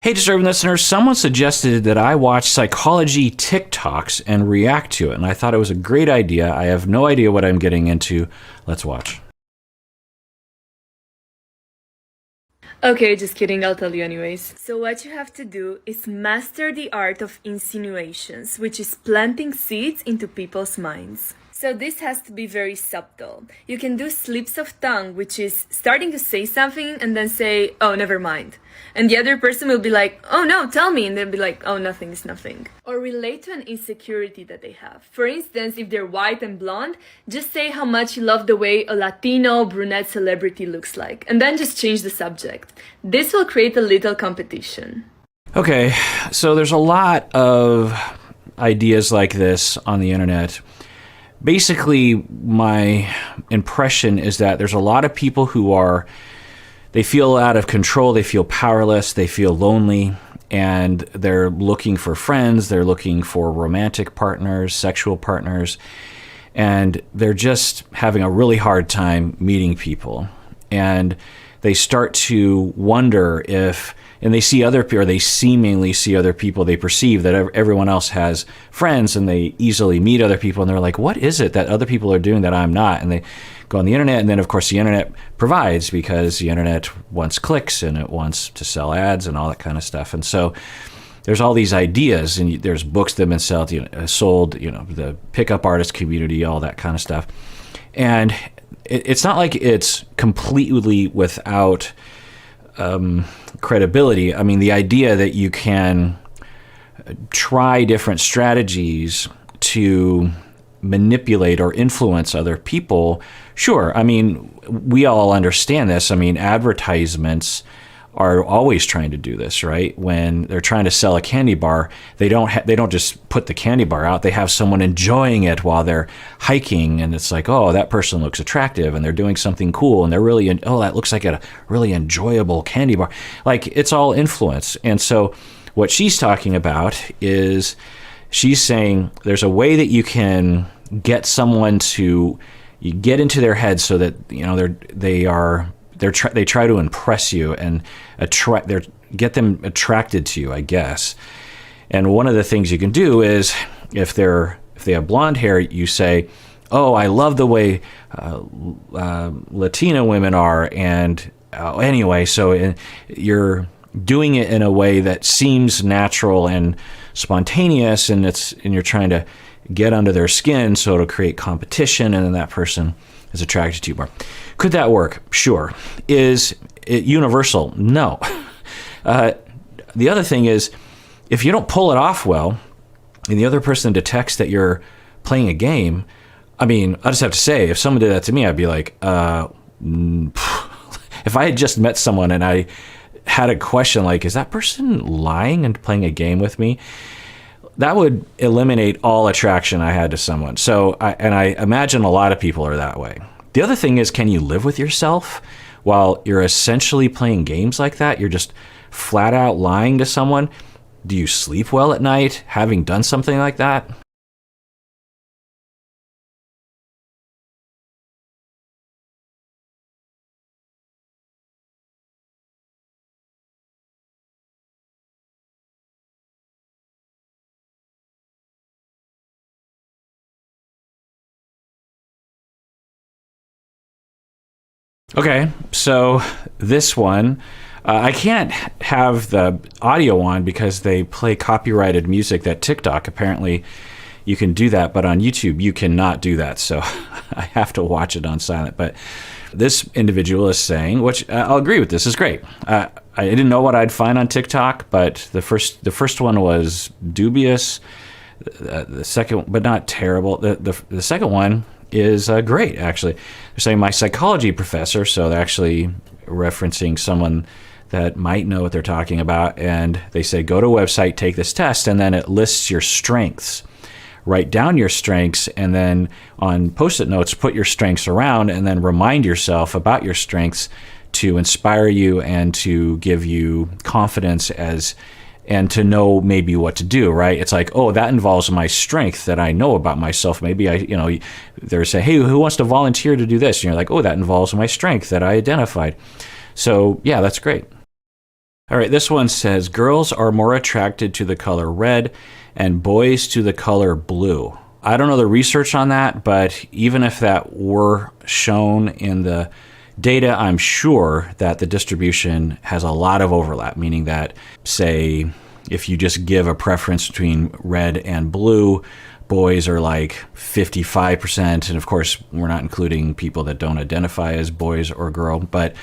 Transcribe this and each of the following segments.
Hey, disturbing listeners, someone suggested that I watch psychology TikToks and react to it, and I thought it was a great idea. I have no idea what I'm getting into. Let's watch. Okay, just kidding, I'll tell you anyways. So what you have to do is master the art of insinuations, which is planting seeds into people's minds. So this has to be very subtle. You can do slips of tongue, which is starting to say something and then say, oh, never mind. And the other person will be like, oh no, tell me. And they'll be like, oh, nothing is nothing. Or relate to an insecurity that they have. For instance, if they're white and blonde, just say how much you love the way a Latino brunette celebrity looks like. And then just change the subject. This will create a little competition. Okay, so there's a lot of ideas like this on the internet. Basically, my impression is that there's a lot of people who they feel out of control, they feel powerless, they feel lonely, and they're looking for friends, they're looking for romantic partners, sexual partners, and they're just having a really hard time meeting people. And they start to wonder and they see they seemingly see other people, they perceive that everyone else has friends, and they easily meet other people, and they're like, what is it that other people are doing that I'm not? And they go on the internet, and then of course the internet provides, because the internet wants clicks and it wants to sell ads and all that kind of stuff. And so there's all these ideas, and there's books that have been sold, the pickup artist community, all that kind of stuff. And it's not like it's completely without credibility. I mean, the idea that you can try different strategies to manipulate or influence other people, sure. I mean, we all understand this. I mean, advertisements are always trying to do this, right? When they're trying to sell a candy bar, they don't just put the candy bar out. They have someone enjoying it while they're hiking, and it's like, oh, that person looks attractive, and they're doing something cool, and they're really, that looks like a really enjoyable candy bar. Like, it's all influence. And so what she's talking about is she's saying there's a way that you can get someone to get into their head so that they try to impress you and get them attracted to you, I guess. And one of the things you can do is, if they have blonde hair, you say, "Oh, I love the way Latina women are," and anyway, so you're doing it in a way that seems natural and spontaneous, and you're trying to get under their skin, so it'll create competition, and then that person is attracted to you more. Could that work? Sure. Is it universal? No. The other thing is, if you don't pull it off well, and the other person detects that you're playing a game, I mean, I just have to say, if someone did that to me, I'd be like, if I had just met someone and I had a question like, is that person lying and playing a game with me? That would eliminate all attraction I had to someone. So, I imagine a lot of people are that way. The other thing is, can you live with yourself while you're essentially playing games like that? You're just flat out lying to someone. Do you sleep well at night having done something like that? Okay, so this one, I can't have the audio on because they play copyrighted music. That TikTok, apparently you can do that, but on YouTube you cannot do that. So I have to watch it on silent. But this individual is saying, which I'll agree with, this is great. I didn't know what I'd find on TikTok, but the first one was dubious. The second, but not terrible. The second one is great, actually. They're saying my psychology professor, so they're actually referencing someone that might know what they're talking about, and they say, go to a website, take this test, and then it lists your strengths. Write down your strengths, and then on Post-it notes, put your strengths around, and then remind yourself about your strengths to inspire you and to give you confidence and to know maybe what to do, right? It's like, oh, that involves my strength that I know about myself. Maybe they're saying, hey, who wants to volunteer to do this? And you're like, oh, that involves my strength that I identified. So yeah, that's great. All right, this one says girls are more attracted to the color red and boys to the color blue. I don't know the research on that, but even if that were shown in the data, I'm sure that the distribution has a lot of overlap, meaning that, say, if you just give a preference between red and blue, boys are like 55%. And of course, we're not including people that don't identify as boys or girl, but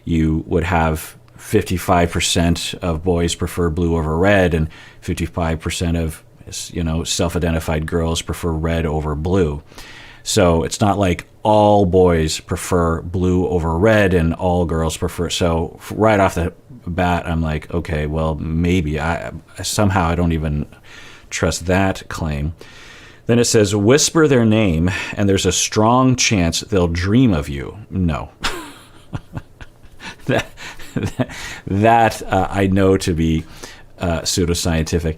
you would have 55% of boys prefer blue over red, and 55% of self-identified girls prefer red over blue. So it's not like all boys prefer blue over red and all girls prefer. So right off the bat, I'm like, okay, well, maybe I don't even trust that claim. Then it says, whisper their name and there's a strong chance they'll dream of you. No. that I know to be pseudoscientific.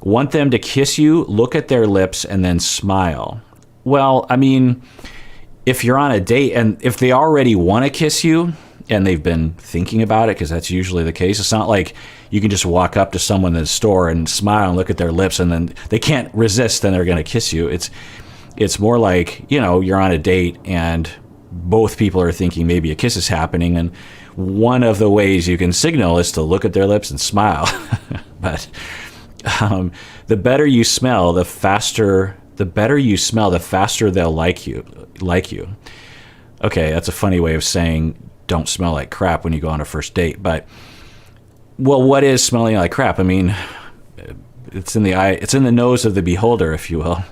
Want them to kiss you, look at their lips, and then smile. Well, I mean, if you're on a date and if they already want to kiss you and they've been thinking about it, because that's usually the case, it's not like you can just walk up to someone in the store and smile and look at their lips and then they can't resist, then they're going to kiss you. It's more like, you're on a date and both people are thinking maybe a kiss is happening, and one of the ways you can signal is to look at their lips and smile. But the better you smell, the faster they'll like you. Okay, that's a funny way of saying don't smell like crap when you go on a first date. But, well, what is smelling like crap? I mean, it's in the eye, it's in the nose of the beholder, if you will.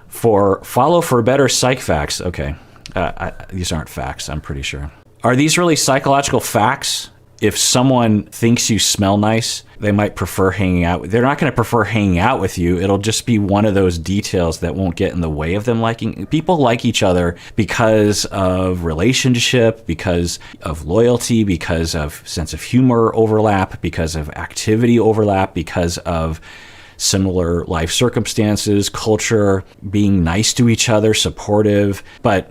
Follow for better psych facts. Okay, these aren't facts, I'm pretty sure. Are these really psychological facts? If someone thinks you smell nice, they might prefer hanging out. They're not going to prefer hanging out with you. It'll just be one of those details that won't get in the way of them liking. People like each other because of relationship, because of loyalty, because of sense of humor overlap, because of activity overlap, because of similar life circumstances, culture, being nice to each other, supportive. But,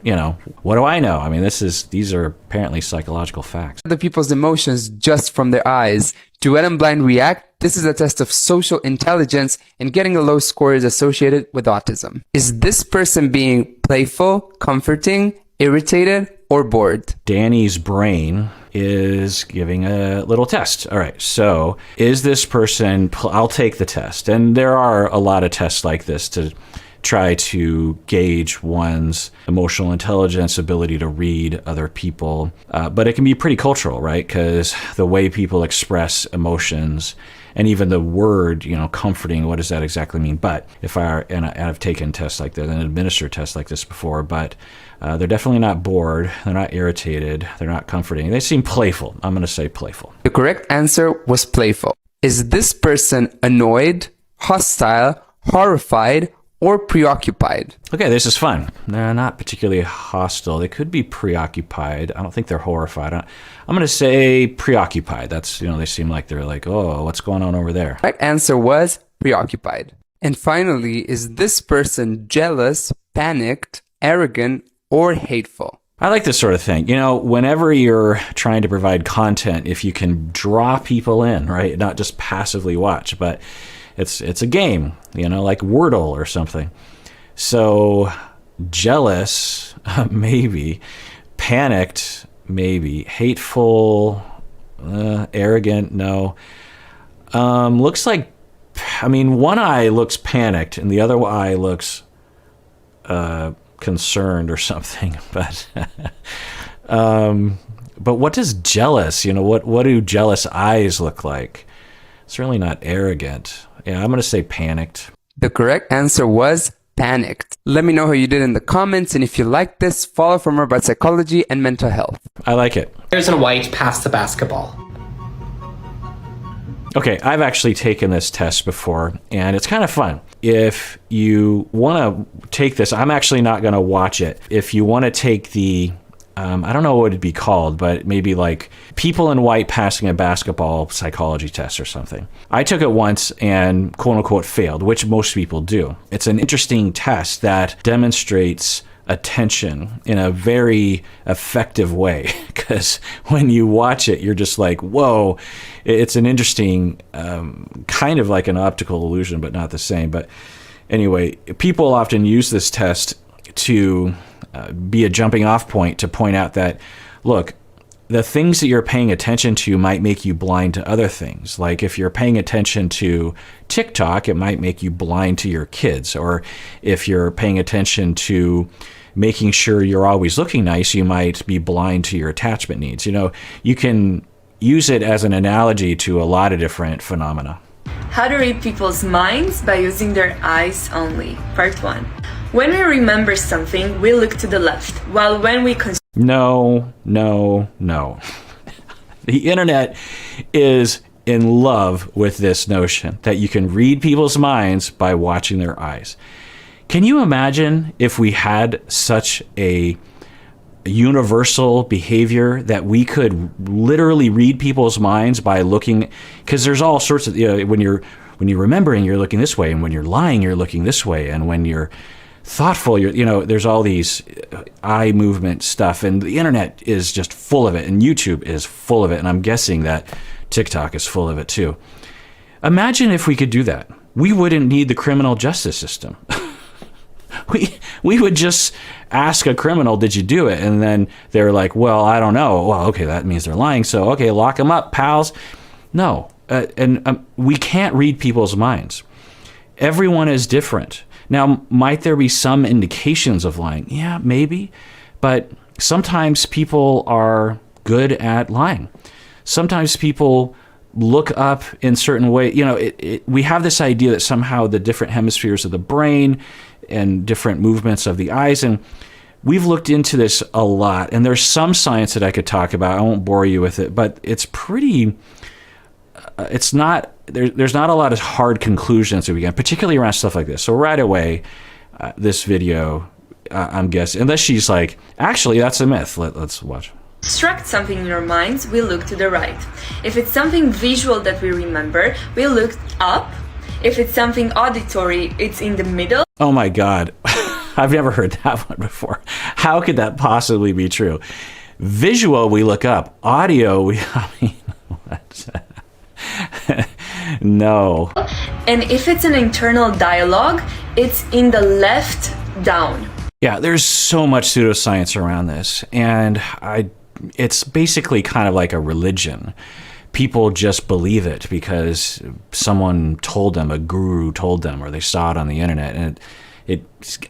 what do I know? I mean, these are apparently psychological facts. Other people's emotions just from their eyes. To wet and blind react, this is a test of social intelligence, and getting a low score is associated with autism. Is this person being playful, comforting, irritated, or bored? Danny's brain is giving a little test. All right, so is this person, I'll take the test. And there are a lot of tests like this to try to gauge one's emotional intelligence, ability to read other people. But it can be pretty cultural, right? Because the way people express emotions, and even the word, comforting, what does that exactly mean? But I've taken tests like that and administered tests like this before, but they're definitely not bored. They're not irritated. They're not comforting. They seem playful. I'm going to say playful. The correct answer was playful. Is this person annoyed, hostile, horrified, or preoccupied? Okay, this is fun. They're not particularly hostile. They could be preoccupied. I don't think they're horrified. I'm going to say preoccupied. That's, they seem like they're like, oh, what's going on over there? Right answer was preoccupied. And finally, is this person jealous, panicked, arrogant, or hateful? I like this sort of thing. Whenever you're trying to provide content, if you can draw people in, right, not just passively watch, but it's a game, like Wordle or something. So jealous, maybe. Panicked, maybe. Hateful, arrogant, no. Looks like, one eye looks panicked and the other eye looks concerned or something. But what does jealous, what do jealous eyes look like? Certainly not arrogant. Yeah, I'm going to say panicked. The correct answer was panicked. Let me know how you did in the comments, and if you like this, follow for more about psychology and mental health. I like it. Players in white pass the basketball. Okay, I've actually taken this test before, and it's kind of fun. If you want to take this, I'm actually not going to watch it. If you want to take the I don't know what it'd be called, but maybe like people in white passing a basketball psychology test or something. I took it once and quote unquote failed, which most people do. It's an interesting test that demonstrates attention in a very effective way, because when you watch it, you're just like, whoa, it's an interesting kind of like an optical illusion, but not the same. But anyway, people often use this test to be a jumping off point to point out that, look, the things that you're paying attention to might make you blind to other things. Like if you're paying attention to TikTok, it might make you blind to your kids. Or if you're paying attention to making sure you're always looking nice, you might be blind to your attachment needs. You know, you can use it as an analogy to a lot of different phenomena. How to read people's minds by using their eyes only. Part 1. When we remember something, we look to the left, while when we No. The internet is in love with this notion that you can read people's minds by watching their eyes. Can you imagine if we had such a universal behavior that we could literally read people's minds by looking? Because there's all sorts of, you know, when you're remembering, you're looking this way, and when you're lying, you're looking this way, and when you're thoughtful, there's all these eye movement stuff, and the internet is just full of it, and YouTube is full of it, and I'm guessing that TikTok is full of it too. Imagine if we could do that. We wouldn't need the criminal justice system. We would just ask a criminal, did you do it? And then they're like, well, I don't know. Well, okay, that means they're lying, so okay, lock them up, pals. No, we can't read people's minds. Everyone is different. Now, might there be some indications of lying? Yeah, maybe. But sometimes people are good at lying. Sometimes people look up in certain ways. You know, we have this idea that somehow the different hemispheres of the brain and different movements of the eyes, and we've looked into this a lot. And there's some science that I could talk about. I won't bore you with it, but it's pretty... it's not, there's not a lot of hard conclusions that we get, particularly around stuff like this. So right away, this video, I'm guessing, unless she's like, actually, that's a myth. Let's watch. construct something in our minds, we look to the right. If it's something visual that we remember, we look up. If it's something auditory, it's in the middle. Oh my God. I've never heard that one before. How could that possibly be true? Visual, we look up. Audio, what? No. And if it's an internal dialogue, it's in the left down. Yeah, there's so much pseudoscience around this, and it's basically kind of like a religion. People just believe it because someone told them, a guru told them, or they saw it on the internet, and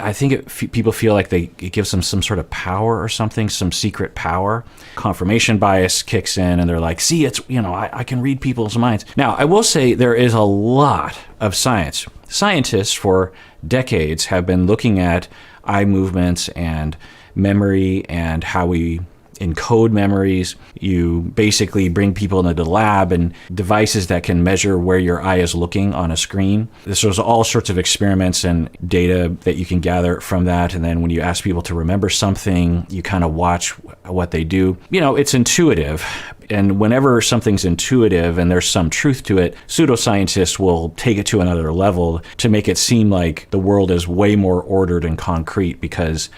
I think people feel like it gives them some sort of power or something, some secret power. Confirmation bias kicks in, and they're like, see, I can read people's minds. Now, I will say there is a lot of science. Scientists for decades have been looking at eye movements and memory and how we encode memories. You basically bring people into the lab and devices that can measure where your eye is looking on a screen. There's all sorts of experiments and data that you can gather from that. And then when you ask people to remember something, you kind of watch what they do. It's intuitive. And whenever something's intuitive and there's some truth to it, pseudoscientists will take it to another level to make it seem like the world is way more ordered and concrete because,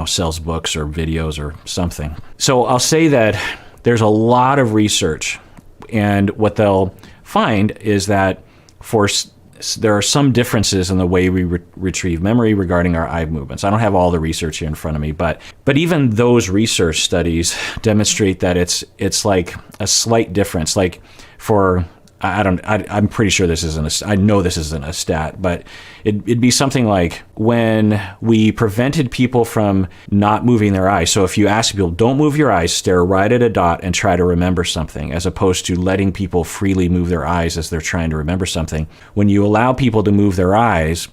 sells books or videos or something. So I'll say that there's a lot of research, and what they'll find is that there are some differences in the way we retrieve memory regarding our eye movements. I don't have all the research here in front of me, but even those research studies demonstrate that it's like a slight difference. Like for I'm pretty sure I know this isn't a stat, but it'd be something like when we prevented people from not moving their eyes. So if you ask people, don't move your eyes, stare right at a dot and try to remember something, as opposed to letting people freely move their eyes as they're trying to remember something. When you allow people to move their eyes,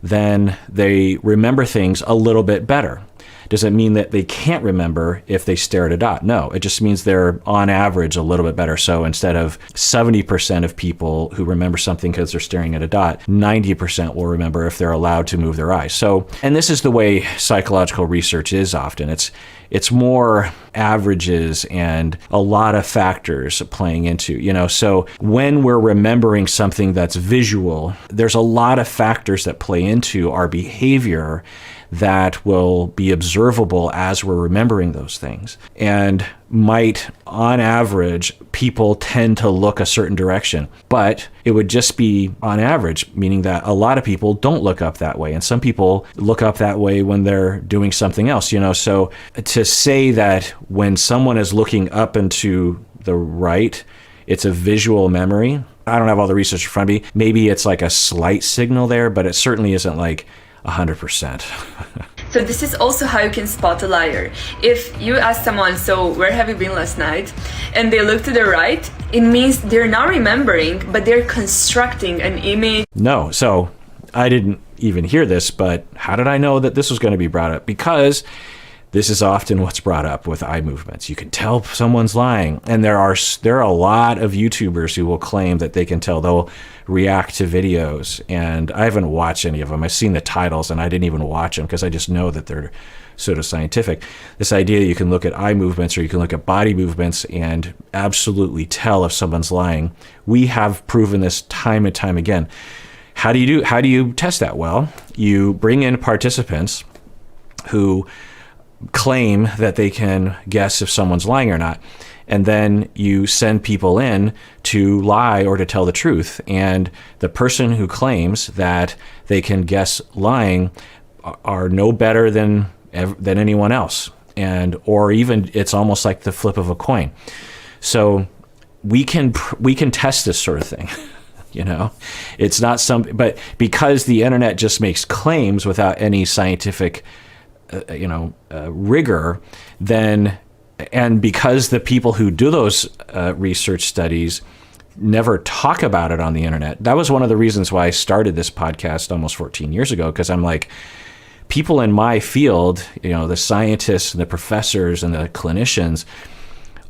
then they remember things a little bit better. Does it mean that they can't remember if they stare at a dot? No, it just means they're on average a little bit better. So instead of 70% of people who remember something because they're staring at a dot, 90% will remember if they're allowed to move their eyes. So, and this is the way psychological research is often. It's more averages and a lot of factors playing into, so when we're remembering something that's visual, there's a lot of factors that play into our behavior that will be observable as we're remembering those things. And might, on average, people tend to look a certain direction, but it would just be on average, meaning that a lot of people don't look up that way. And some people look up that way when they're doing something else, So to say that when someone is looking up and to the right, it's a visual memory. I don't have all the research in front of me. Maybe it's like a slight signal there, but it certainly isn't like 100%. So this is also how you can spot a liar. If you ask someone, so where have you been last night? And they look to the right, it means they're not remembering, but they're constructing an image. No, so I didn't even hear this, but how did I know that this was going to be brought up? Because this is often what's brought up with eye movements. You can tell someone's lying. And there are a lot of YouTubers who will claim that they can tell. They'll react to videos. And I haven't watched any of them. I've seen the titles and I didn't even watch them because I just know that they're pseudoscientific. This idea that you can look at eye movements or you can look at body movements and absolutely tell if someone's lying. We have proven this time and time again. How do you test that? Well, you bring in participants who claim that they can guess if someone's lying or not. And then you send people in to lie or to tell the truth. And the person who claims that they can guess lying are no better than anyone else. Or even it's almost like the flip of a coin. So we can test this sort of thing. It's not but because the internet just makes claims without any scientific rigor, then, and because the people who do those research studies never talk about it on the internet. That was one of the reasons why I started this podcast almost 14 years ago, because I'm like, people in my field, the scientists and the professors and the clinicians,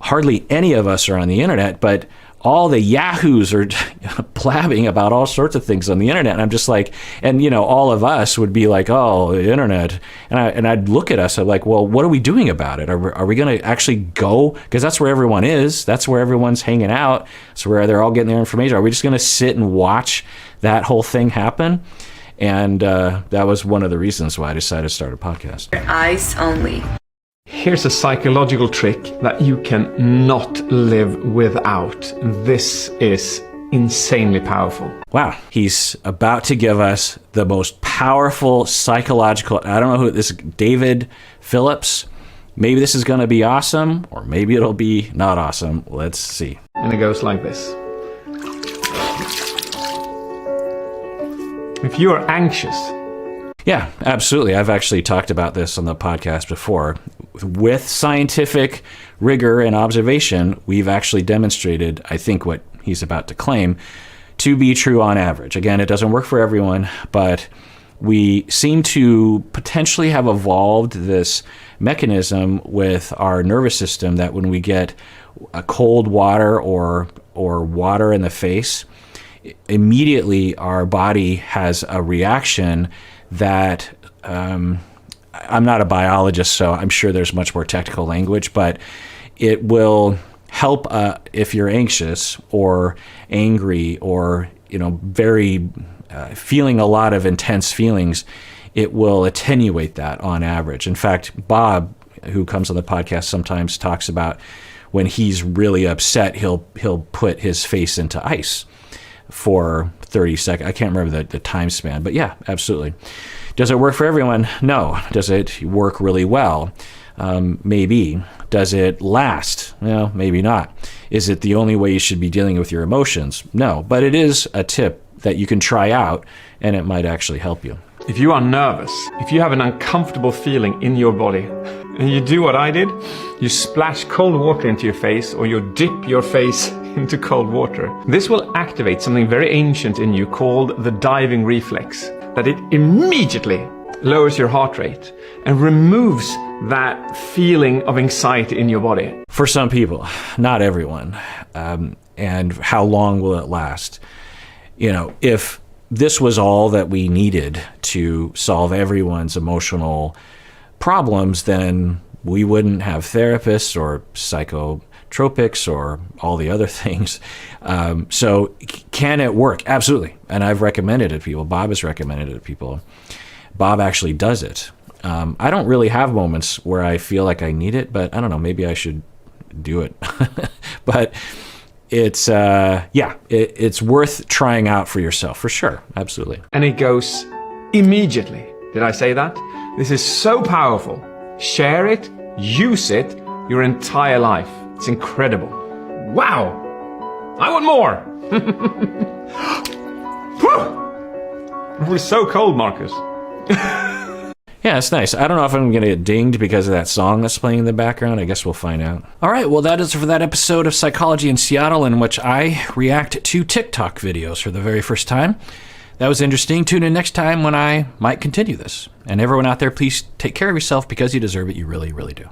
hardly any of us are on the internet, but all the yahoos are blabbing about all sorts of things on the internet. And I'm just like, and all of us would be like, oh, the internet. And I'd look at us, I'm like, well, what are we doing about it? Are we going to actually go? Because that's where everyone is. That's where everyone's hanging out. That's where they're all getting their information. Are we just going to sit and watch that whole thing happen? And that was one of the reasons why I decided to start a podcast. Eyes only. Here's a psychological trick that you can not live without. This is insanely powerful. Wow. He's about to give us the most powerful psychological, I don't know who this is, David Phillips. Maybe this is going to be awesome, or maybe it'll be not awesome. Let's see. And it goes like this. If you are anxious, yeah, absolutely. I've actually talked about this on the podcast before. With scientific rigor and observation, we've actually demonstrated, I think, what he's about to claim to be true on average. Again, it doesn't work for everyone, but we seem to potentially have evolved this mechanism with our nervous system that when we get a cold water or water in the face, immediately our body has a reaction that I'm not a biologist, so I'm sure there's much more technical language, but it will help if you're anxious or angry or very feeling a lot of intense feelings. It will attenuate that on average. In fact, Bob, who comes on the podcast sometimes, talks about when he's really upset, he'll put his face into ice for 30 seconds. I can't remember the time span, but yeah, absolutely. Does it work for everyone? No. Does it work really well? Maybe. Does it last? Well, maybe not. Is it the only way you should be dealing with your emotions? No, but it is a tip that you can try out and it might actually help you. if you are nervous, if you have an uncomfortable feeling in your body, and you do what I did, you splash cold water into your face, or you dip your face into cold water. This will activate something very ancient in you called the diving reflex, that it immediately lowers your heart rate and removes that feeling of anxiety in your body. For some people, not everyone. And how long will it last? You know, if this was all that we needed to solve everyone's emotional problems, then we wouldn't have therapists or psychotropics or all the other things. So can it work? Absolutely. And I've recommended it to people. Bob has recommended it to people. Bob actually does it. I don't really have moments where I feel like I need it, but I don't know, maybe I should do it. But it's, it's worth trying out for yourself, for sure. Absolutely. And it goes immediately. Did I say that? This is so powerful. Share it, use it your entire life. It's incredible. Wow! I want more! We're so cold, Marcus. Yeah, it's nice. I don't know if I'm going to get dinged because of that song that's playing in the background. I guess we'll find out. All right, well, that is for that episode of Psychology in Seattle, in which I react to TikTok videos for the very first time. That was interesting. Tune in next time when I might continue this. And everyone out there, please take care of yourself because you deserve it. You really, really do.